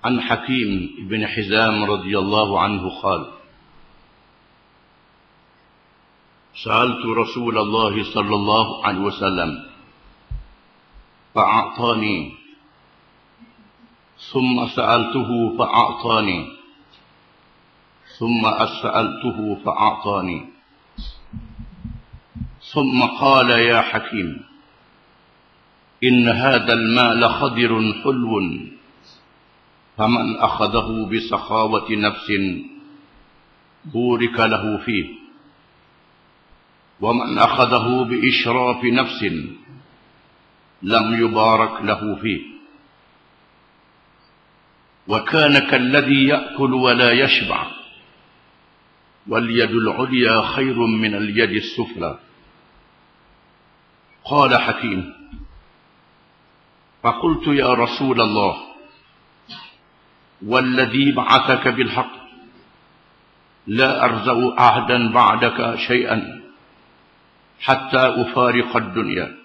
عن حكيم بن حزام رضي الله عنه قال: سألت رسول الله صلى الله عليه وسلم فأعطاني، ثم سألته فأعطاني، ثم سألته فأعطاني، ثم قال: يا حكيم، إن هذا المال خضر حلو، فمن أخذه بسخاوة نفس بورك له فيه، ومن أخذه بإشراف نفس لم يبارك له فيه. وكان كالذي يأكل ولا يشبع، واليد العليا خير من اليد السفلى. قال حكيم: فقلت يا رسول الله، والذي بعثك بالحق لا أرزق أحدا بعدك شيئا حتى أفارق الدنيا.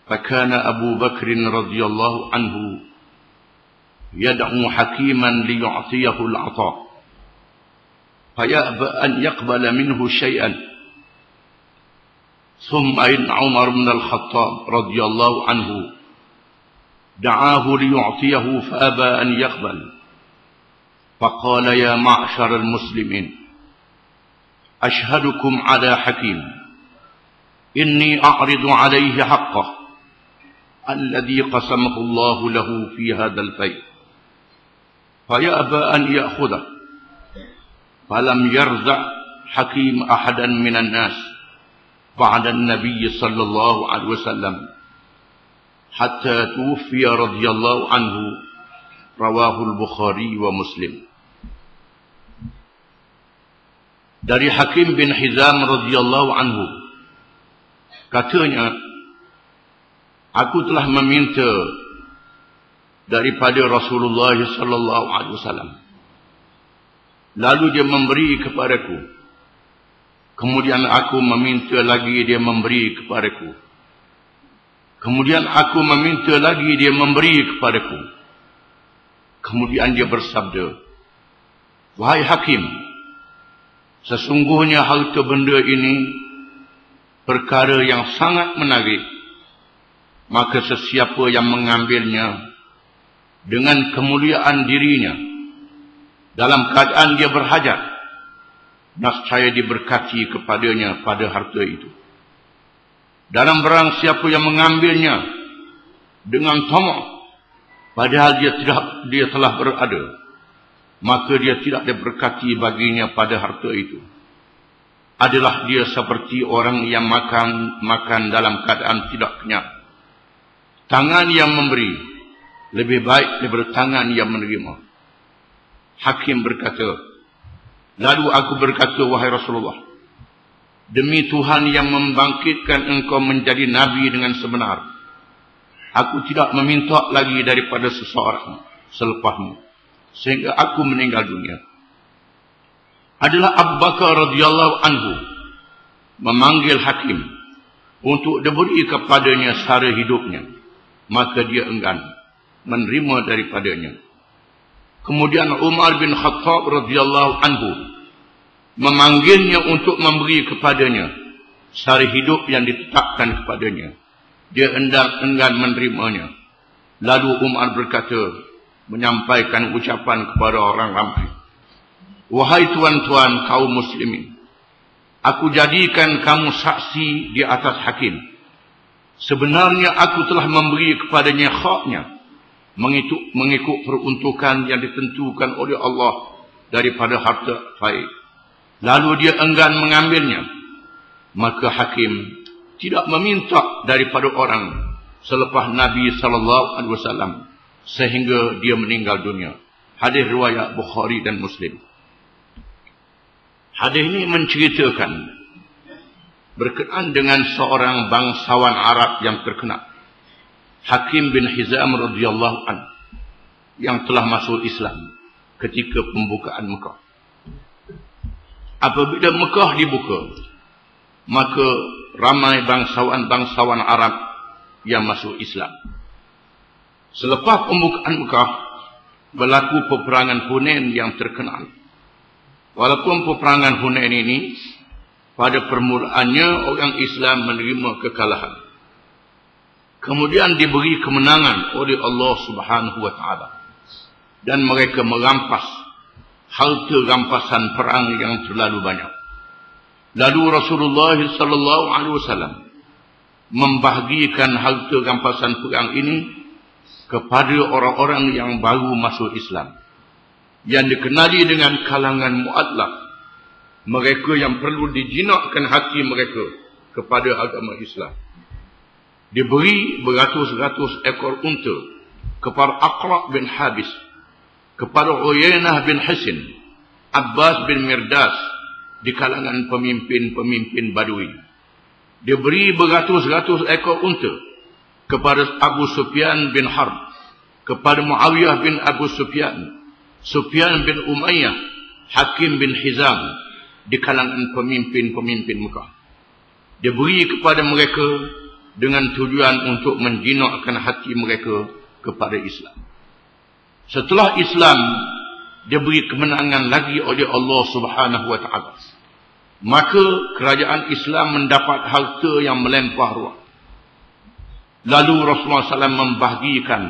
فكان أبو بكر رضي الله عنه يدعو حكيما ليعطيه العطاء، فيأبى أن يقبل منه شيئا. ثم إن عمر بن الخطاب رضي الله عنه دعاه ليعطيه فأبى أن يقبل، فقال: يا معشر المسلمين، أشهدكم على حكيم، إني أعرض عليه حقه الذي قسمه الله له في هذا البيت، فيأبى أن يأخذه. فلم يرزع حكيم أحدا من الناس بعد النبي صلى الله عليه وسلم حتى توفي رضي الله عنه. رواه البخاري ومسلم. Dari Hakim bin Hizam radhiyallahu anhu, katanya, aku telah meminta daripada Rasulullah sallallahu alaihi wasallam, lalu dia memberi kepadaku. Kemudian aku meminta lagi, dia memberi kepadaku. Kemudian aku meminta lagi, dia memberi kepadaku. Kemudian dia bersabda, wahai Hakim, sesungguhnya harta benda ini perkara yang sangat menarik. Maka sesiapa yang mengambilnya dengan kemuliaan dirinya, dalam keadaan dia berhajat, nescaya diberkati kepadanya pada harta itu. Dalam barang siapa yang mengambilnya dengan tamak, padahal dia telah berada, maka dia tidak diberkati baginya pada harta itu. Adalah dia seperti orang yang makan dalam keadaan tidak kenyang. Tangan yang memberi lebih baik daripada tangan yang menerima. Hakim berkata, lalu aku berkata, wahai Rasulullah, demi Tuhan yang membangkitkan engkau menjadi Nabi dengan sebenar, aku tidak meminta lagi daripada seseorang selepasmu, sehingga aku meninggal dunia. Adalah Abu Bakar radhiyallahu anhu memanggil Hakim untuk diberi kepadanya sara hidupnya, maka dia enggan menerima daripadanya. Kemudian Umar bin Khattab radhiyallahu anhu memanggilnya untuk memberi kepadanya sara hidup yang ditetapkan kepadanya. Dia enggan menerimanya. Lalu Umar berkata, menyampaikan ucapan kepada orang ramai, wahai tuan-tuan kaum muslimin, aku jadikan kamu saksi di atas Hakim. Sebenarnya aku telah memberi kepadanya haknya, mengikut peruntukan yang ditentukan oleh Allah daripada harta baik. Lalu dia enggan mengambilnya. Maka Hakim tidak meminta daripada orang selepas Nabi sallallahu alaihi wasallam sehingga dia meninggal dunia. Hadis riwayat Bukhari dan Muslim. Hadis ini menceritakan berkenaan dengan seorang bangsawan Arab yang terkenal, Hakim bin Hizam radhiyallahu anhu, yang telah masuk Islam ketika pembukaan Mekah. Apabila Mekah dibuka, maka ramai bangsawan-bangsawan Arab yang masuk Islam. Selepas pembukaan Mekah, berlaku peperangan Hunain yang terkenal. Walaupun peperangan Hunain ini pada permulaannya orang Islam menerima kekalahan, kemudian diberi kemenangan oleh Allah Subhanahu wa taala dan mereka merampas harta rampasan perang yang terlalu banyak. Lalu Rasulullah sallallahu alaihi wasallam membahagikan harta rampasan perang ini kepada orang-orang yang baru masuk Islam, yang dikenali dengan kalangan mu'allaf, mereka yang perlu dijinakkan hati mereka kepada agama Islam. Diberi beratus-ratus ekor unta kepada Aqra' bin Habis, kepada Uyainah bin Hisin, Abbas bin Mirdas, di kalangan pemimpin-pemimpin Badui. Diberi beratus-ratus ekor unta kepada Abu Sufyan bin Harb, kepada Muawiyah bin Abu Sufyan, Sufyan bin Umayyah, Hakim bin Hizam, di kalangan pemimpin-pemimpin Mekah. Diberi kepada mereka dengan tujuan untuk menjinakkan hati mereka kepada Islam. Setelah Islam diberi kemenangan lagi oleh Allah Subhanahu wa taala, maka kerajaan Islam mendapat harta yang melimpah ruah. Lalu Rasulullah SAW membahagikan,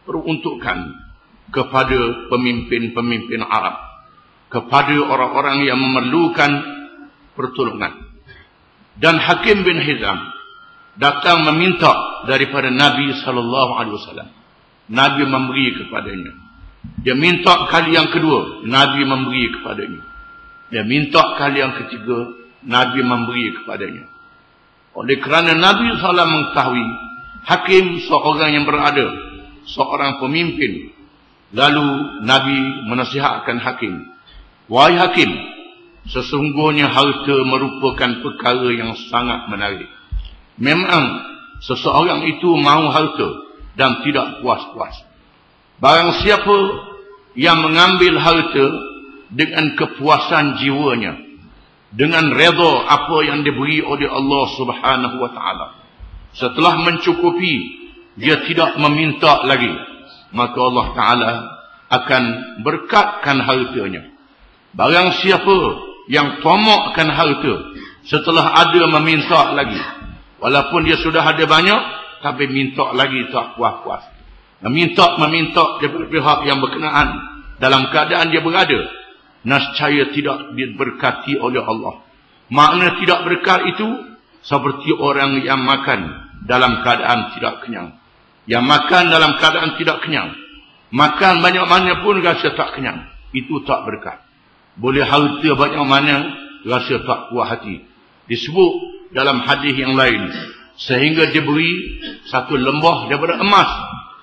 peruntukkan kepada pemimpin-pemimpin Arab, kepada orang-orang yang memerlukan pertolongan. Dan Hakim bin Hizam datang meminta daripada Nabi SAW. Nabi memberi kepadanya. Dia minta kali yang kedua, Nabi memberi kepadanya. Dia minta kali yang ketiga, Nabi memberi kepadanya. Oleh kerana Nabi SAW mengetahui Hakim seorang yang berada, seorang pemimpin, lalu Nabi menasihatkan Hakim, wahai Hakim, sesungguhnya harta merupakan perkara yang sangat menarik. Memang seseorang itu mahu harta dan tidak puas-puas. Barang siapa yang mengambil harta dengan kepuasan jiwanya, dengan redha apa yang diberi oleh Allah Subhanahu wa taala, setelah mencukupi, dia tidak meminta lagi, maka Allah Ta'ala akan berkatkan hartanya. Barang siapa yang tamakkan harta setelah ada meminta lagi, walaupun dia sudah ada banyak, tapi minta lagi tak puas-puas, meminta daripada pihak yang berkenaan dalam keadaan dia berada, nescaya tidak diberkati oleh Allah. Makna tidak berkat itu seperti orang yang makan dalam keadaan tidak kenyang. Yang makan dalam keadaan tidak kenyang, makan banyak mana pun rasa tak kenyang, itu tak berkat. Boleh harta banyak mana, rasa tak puas hati. Disebut dalam hadis yang lain, sehingga diberi satu lembah daripada emas,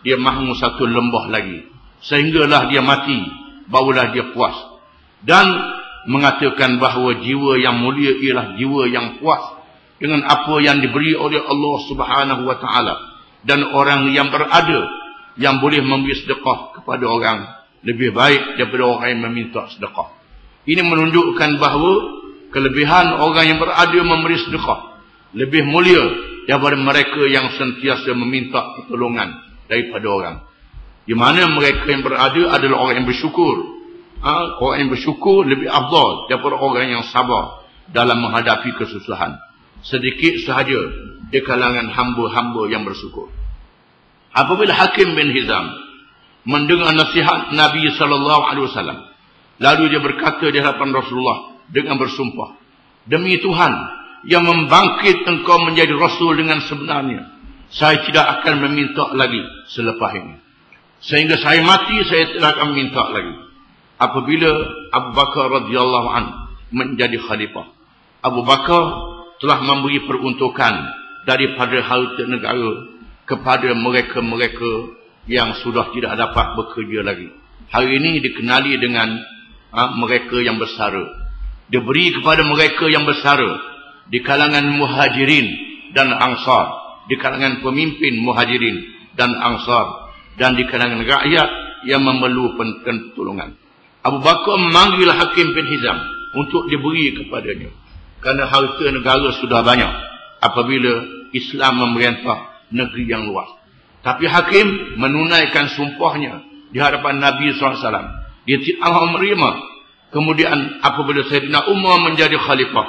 dia mahu satu lembah lagi, sehinggalah dia mati, barulah dia puas. Dan mengatakan bahawa jiwa yang mulia ialah jiwa yang puas dengan apa yang diberi oleh Allah Subhanahu wa taala, dan orang yang berada yang boleh memberi sedekah kepada orang lebih baik daripada orang yang meminta sedekah. Ini menunjukkan bahawa kelebihan orang yang berada memberi sedekah lebih mulia daripada mereka yang sentiasa meminta pertolongan daripada orang. Di mana mereka yang berada adalah orang yang bersyukur. Orang yang bersyukur lebih afdal daripada orang yang sabar dalam menghadapi kesusahan. Sedikit sahaja di kalangan hamba-hamba yang bersyukur. Apabila Hakim bin Hizam mendengar nasihat Nabi SAW, lalu dia berkata di hadapan Rasulullah dengan bersumpah, demi Tuhan yang membangkit engkau menjadi Rasul dengan sebenarnya, saya tidak akan meminta lagi selepas ini. Sehingga saya mati, saya tidak akan meminta lagi. Apabila Abu Bakar radhiyallahu anhu menjadi khalifah, Abu Bakar telah memberi peruntukan daripada harta negara kepada mereka-mereka yang sudah tidak dapat bekerja lagi. Hari ini dikenali dengan mereka yang bersara. Diberi kepada mereka yang bersara di kalangan muhajirin dan ansar, di kalangan pemimpin muhajirin dan ansar, dan di kalangan rakyat yang memerlukan pertolongan. Abu Bakar memanggil Hakim bin Hizam untuk diberi kepadanya, kerana harta negara sudah banyak apabila Islam memerintah negeri yang luas. Tapi Hakim menunaikan sumpahnya di hadapan Nabi SAW. Dia tidak mahu menerima. Kemudian apabila Sayyidina Umar menjadi khalifah,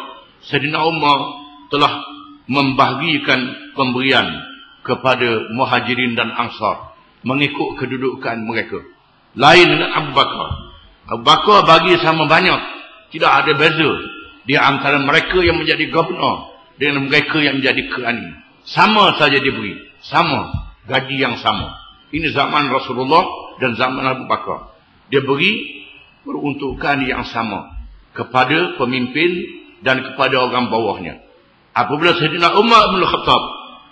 Sayyidina Umar telah membahagikan pemberian kepada Muhajirin dan Ansar mengikut kedudukan mereka. Lain dengan Abu Bakar. Abu Bakar bagi sama banyak, tidak ada beza di antara mereka yang menjadi gubernur dengan mereka yang menjadi kerani. Sama saja diberi, sama gaji yang sama. Ini zaman Rasulullah dan zaman Abu Bakar. Dia beri peruntukan yang sama kepada pemimpin dan kepada orang bawahnya. Apabila Sayyidina Umar bin Khattab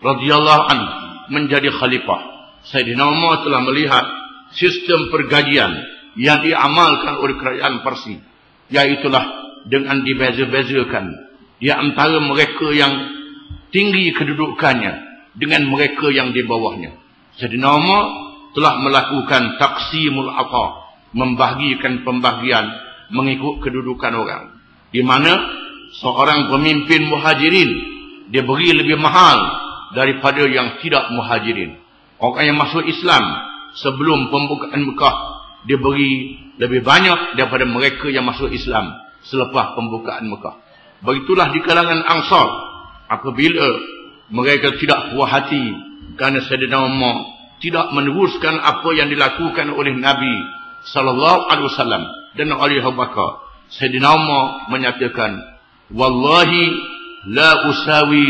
radhiyallahu anhu menjadi khalifah, Sayyidina Umar telah melihat sistem pergajian yang diamalkan oleh kerajaan Parsi, iaitulah dengan dibeza-bezakan di antara mereka yang tinggi kedudukannya dengan mereka yang di bawahnya. Sayyidina Umar telah melakukan taqsimul ata, membahagikan pembagian mengikut kedudukan orang, di mana seorang pemimpin Muhajirin dia beri lebih mahal daripada yang tidak Muhajirin. Orang yang masuk Islam sebelum pembukaan Mekah dia beri lebih banyak daripada mereka yang masuk Islam selepas pembukaan Mekah. Begitulah di kalangan Ansar. Apabila mereka tidak puas hati kerana Sayyidina Umar tidak meneruskan apa yang dilakukan oleh Nabi sallallahu alaihi wasallam dan oleh Abu Bakar, Sayyidina Umar menyatakan, wallahi la usawi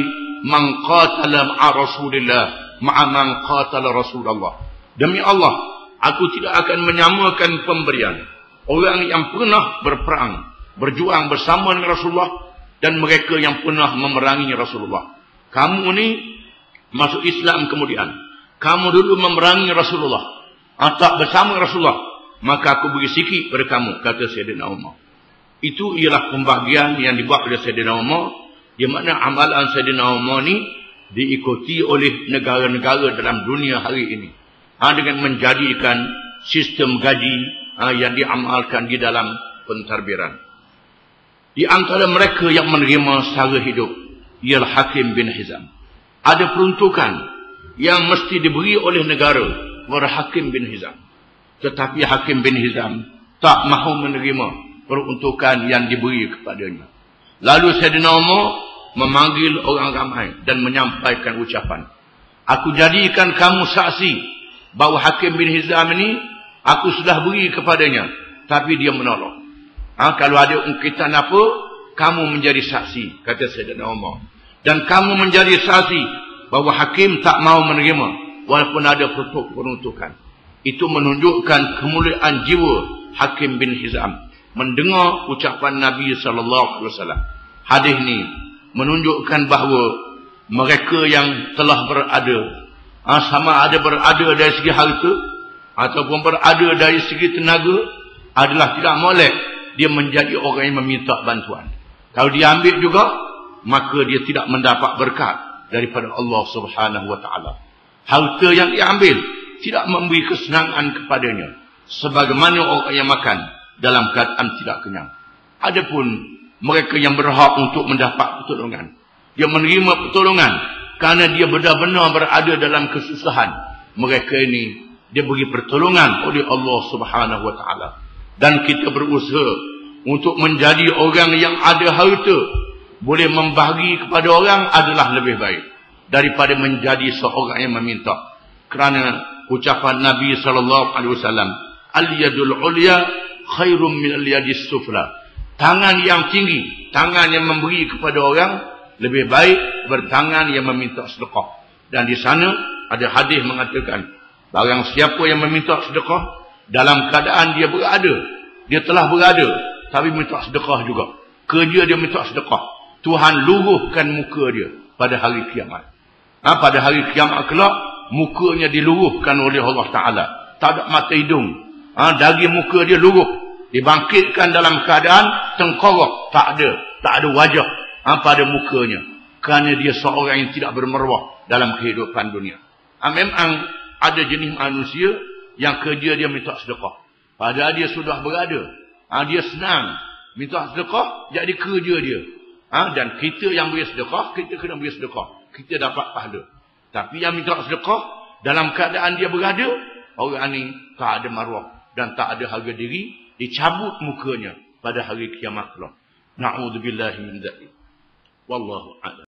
man qatala ma'a Rasulillah ma'a man qatala Rasulullah. Demi Allah, aku tidak akan menyamakan pemberian orang yang pernah berperang, berjuang bersama dengan Rasulullah dan mereka yang pernah memerangi Rasulullah. Kamu ni masuk Islam kemudian, kamu dulu memerangi Rasulullah, tak bersama Rasulullah, maka aku beri sikit pada kamu, kata Sayyidina Umar. Itu ialah pembahagian yang dibuat oleh Sayyidina Umar, di mana amalan Sayyidina Umar ni diikuti oleh negara-negara dalam dunia hari ini, dengan menjadikan sistem gaji yang diamalkan di dalam pentadbiran. Di antara mereka yang menerima secara hidup ialah Hakim bin Hizam. Ada peruntukan yang mesti diberi oleh negara kepada Hakim bin Hizam, tetapi Hakim bin Hizam tak mahu menerima peruntukan yang diberi kepadanya. Lalu Sayyidina Umar memanggil orang ramai dan menyampaikan ucapan, aku jadikan kamu saksi bahawa Hakim bin Hizam ini aku sudah beri kepadanya, tapi dia menolak. Kalau ada ungkitan apa, kamu menjadi saksi, kata Sayyidina Umar. Dan kamu menjadi saksi bahawa Hakim tak mau menerima walaupun ada peruntukan. Itu menunjukkan kemuliaan jiwa Hakim bin Hizam mendengar ucapan Nabi SAW. Hadis ni menunjukkan bahawa mereka yang telah berada, sama ada berada dari segi harta ataupun berada dari segi tenaga, adalah tidak molek dia menjadi orang yang meminta bantuan. Kalau dia ambil juga, maka dia tidak mendapat berkat daripada Allah Subhanahu wa taala. Harta yang dia ambil tidak memberi kesenangan kepadanya, sebagaimana orang yang makan dalam keadaan tidak kenyang. Adapun mereka yang berhak untuk mendapat pertolongan, dia menerima pertolongan kerana dia benar-benar berada dalam kesusahan, mereka ini dia beri pertolongan oleh Allah Subhanahu wa taala. Dan kita berusaha untuk menjadi orang yang ada harta, boleh membahagi kepada orang adalah lebih baik daripada menjadi seorang yang meminta. Kerana ucapan Nabi SAW, al-yadul ulya khairum min al-yadis sufla. Tangan yang tinggi, tangan yang memberi kepada orang, lebih baik bertangan yang meminta sedekah. Dan di sana ada hadis mengatakan, barang siapa yang meminta sedekah dalam keadaan dia berada, dia telah berada, tapi minta sedekah juga, kerja dia minta sedekah, Tuhan luruhkan muka dia pada hari kiamat. Pada hari kiamat kelak, mukanya diluruhkan oleh Allah Ta'ala. Tak ada mata hidung. Dari muka dia luruh. Dibangkitkan dalam keadaan tengkorak. Tak ada wajah pada mukanya. Kerana dia seorang yang tidak bermaruah dalam kehidupan dunia. Memang ada jenis manusia yang kerja dia minta sedekah, padahal dia sudah berada. Dia senang minta sedekah, jadi kerja dia. Dan kita yang beri sedekah, kita kena beri sedekah, kita dapat pahala. Tapi yang minta sedekah dalam keadaan dia berada, orang ni tak ada maruah dan tak ada harga diri, dicabut mukanya pada hari kiamat kelak. Na'udzubillahi min dzalik. Wallahu a'lam.